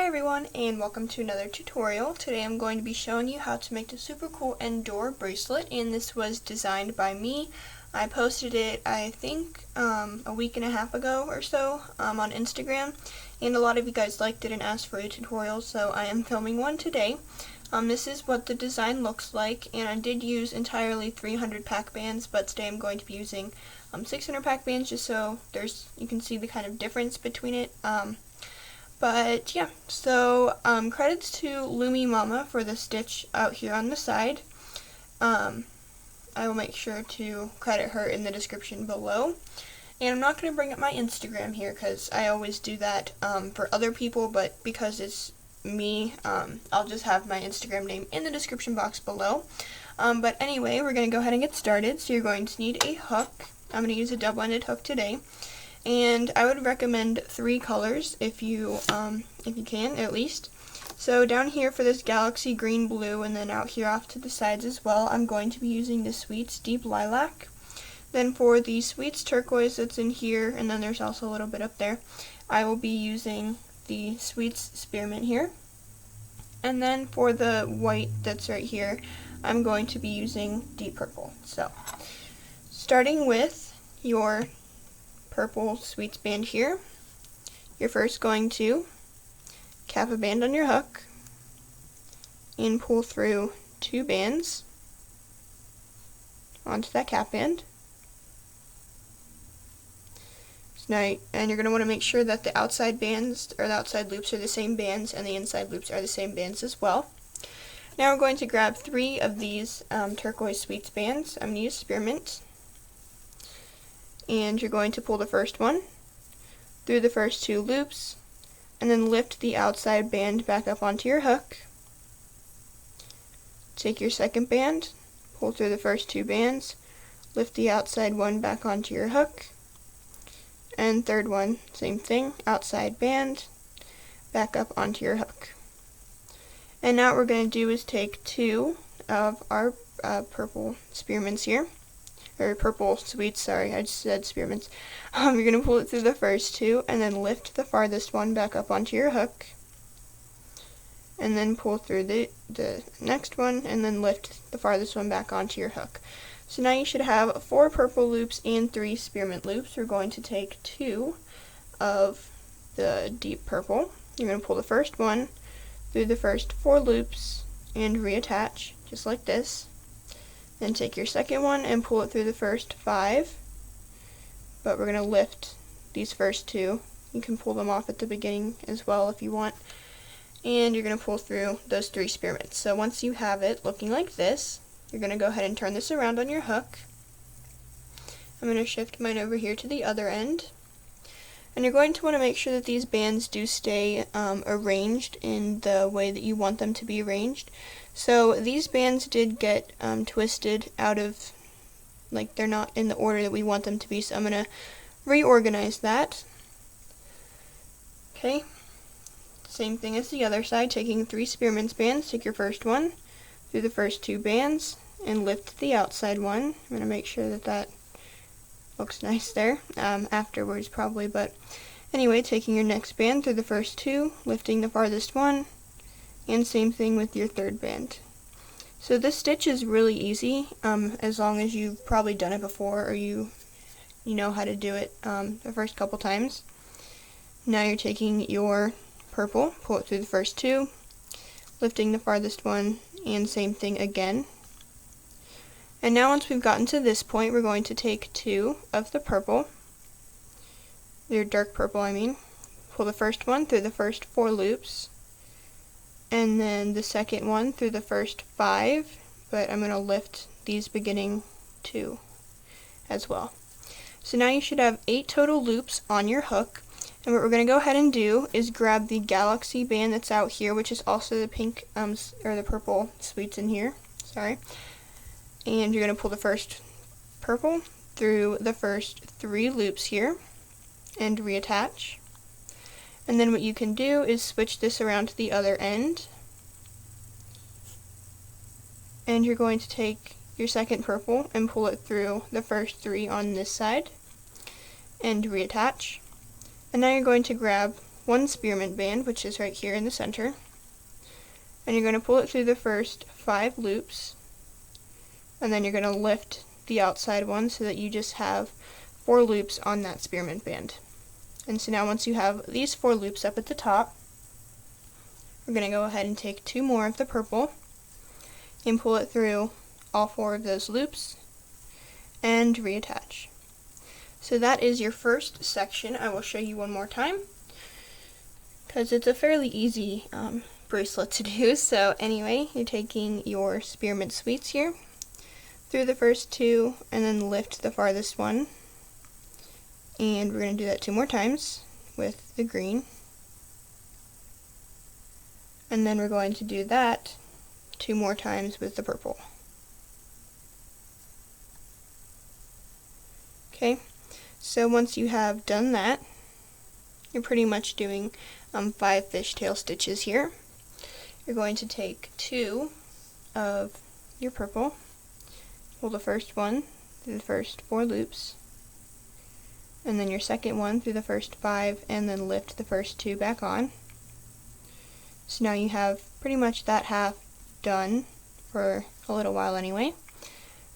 Hi everyone, and welcome to another tutorial. Today I'm going to be showing you how to make the super cool indoor bracelet, and this was designed by me. I posted it, I think, a week and a half ago or so on Instagram, and a lot of you guys liked it and asked for a tutorial, so I am filming one today. This is what the design looks like, and I did use entirely 300 pack bands, but today I'm going to be using 600 pack bands just so you can see the kind of difference between it. But yeah, so credits to Loomy Mama for the stitch out here on the side. I will make sure to credit her in the description below. And I'm not going to bring up my Instagram here because I always do that for other people, but because it's me, I'll just have my Instagram name in the description box below. But anyway, we're going to go ahead and get started. So you're going to need a hook. I'm going to use a double-ended hook today. And I would recommend 3 colors if you can, at least. So down here for this galaxy green blue, and then out here off to the sides as well, I'm going to be using the Sweets Deep Lilac. Then for the Sweets Turquoise that's in here, and then there's also a little bit up there, I will be using the Sweets Spearmint here. And then for the white that's right here, I'm going to be using Deep Purple. So, starting with your purple Sweets band here, you're first going to cap a band on your hook and pull through 2 bands onto that cap band. So now, and you're going to want to make sure that the outside bands or the outside loops are the same bands and the inside loops are the same bands as well. Now we're going to grab 3 of these turquoise Sweets bands. I'm going to use Spearmint. And you're going to pull the first one through the first 2 loops and then lift the outside band back up onto your hook. Take your second band, pull through the first 2 bands, lift the outside one back onto your hook, and third one, same thing, outside band, back up onto your hook. And now what we're going to do is take 2 of our purple spearmints here. Or purple Sweets, sorry, I just said spearmints. You're going to pull it through the first 2 and then lift the farthest one back up onto your hook. And then pull through the next one and then lift the farthest one back onto your hook. So now you should have 4 purple loops and 3 spearmint loops. We're going to take 2 of the deep purple. You're going to pull the first one through the first 4 loops and reattach, just like this. Then take your second one and pull it through the first 5, but we're going to lift these first 2. You can pull them off at the beginning as well if you want, and you're going to pull through those 3 spearmints. So once you have it looking like this, you're going to go ahead and turn this around on your hook. I'm going to shift mine over here to the other end, and you're going to want to make sure that these bands do stay arranged in the way that you want them to be arranged. So these bands did get twisted out of, like, they're not in the order that we want them to be, so I'm going to reorganize that. Okay, same thing as the other side, taking 3 spearmint bands, take your first one through the first 2 bands and lift the outside one. I'm going to make sure that that looks nice there, afterwards probably, but anyway, taking your next band through the first 2, lifting the farthest one, and same thing with your third band. So this stitch is really easy, as long as you've probably done it before or you know how to do it the first couple times. Now you're taking your purple, pull it through the first 2, lifting the farthest one, and same thing again. And now once we've gotten to this point, we're going to take 2 of the purple, your dark purple I mean, pull the first one through the first 4 loops, and then the second one through the first 5, but I'm going to lift these beginning 2 as well. So now you should have 8 total loops on your hook, and what we're going to go ahead and do is grab the galaxy band that's out here, which is also the pink, or the purple Sweets in here, sorry, and you're going to pull the first purple through the first 3 loops here and reattach. And then what you can do is switch this around to the other end. And you're going to take your second purple and pull it through the first 3 on this side and reattach. And now you're going to grab one spearmint band, which is right here in the center, and you're going to pull it through the first 5 loops, and then you're going to lift the outside one so that you just have 4 loops on that spearmint band. And so now once you have these 4 loops up at the top, we're going to go ahead and take 2 more of the purple and pull it through all 4 of those loops and reattach. So that is your first section. I will show you one more time because it's a fairly easy bracelet to do. So anyway, you're taking your spearmint sweets here through the first 2 and then lift the farthest one, and we're going to do that 2 more times with the green, and then we're going to do that 2 more times with the purple. Okay, so once you have done that, you're pretty much doing 5 fishtail stitches here. You're going to take 2 of your purple, pull the first one through the first 4 loops, and then your second one through the first 5, and then lift the first 2 back on. So now you have pretty much that half done for a little while anyway.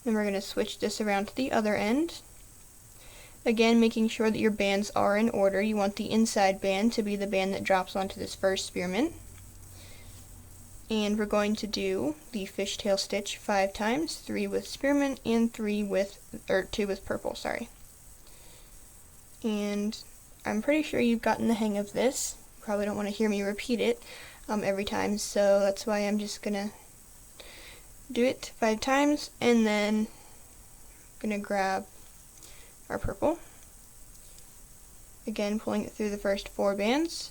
Then we're going to switch this around to the other end. Again, making sure that your bands are in order. You want the inside band to be the band that drops onto this first spearmint. And we're going to do the fishtail stitch 5 times, 3 with spearmint and 2 with purple, sorry. And I'm pretty sure you've gotten the hang of this. You probably don't want to hear me repeat it every time, so that's why I'm just gonna do it 5 times, and then I'm gonna grab our purple, again pulling it through the first 4 bands,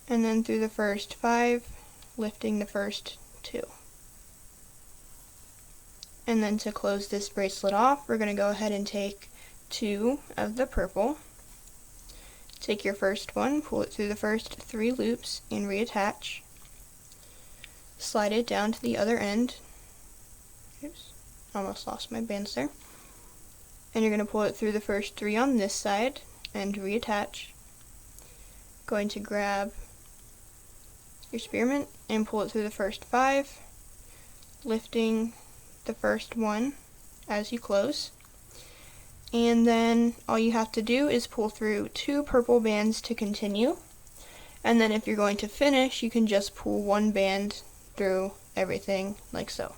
and then through the first 5, lifting the first 2. And then to close this bracelet off, we're going to go ahead and take 2 of the purple, take your first one, pull it through the first 3 loops and reattach, slide it down to the other end. Oops, almost lost my bands there. And you're going to pull it through the first 3 on this side and reattach. Going to grab your spearmint and pull it through the first 5, lifting the first one as you close. And then all you have to do is pull through 2 purple bands to continue. And then if you're going to finish, you can just pull 1 band through everything like so.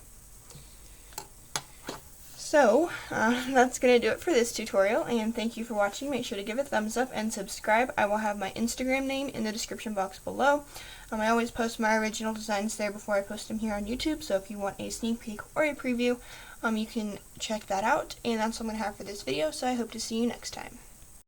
So, that's going to do it for this tutorial, and thank you for watching. Make sure to give it a thumbs up and subscribe. I will have my Instagram name in the description box below. I always post my original designs there before I post them here on YouTube, so if you want a sneak peek or a preview, you can check that out. And that's all I'm going to have for this video, so I hope to see you next time.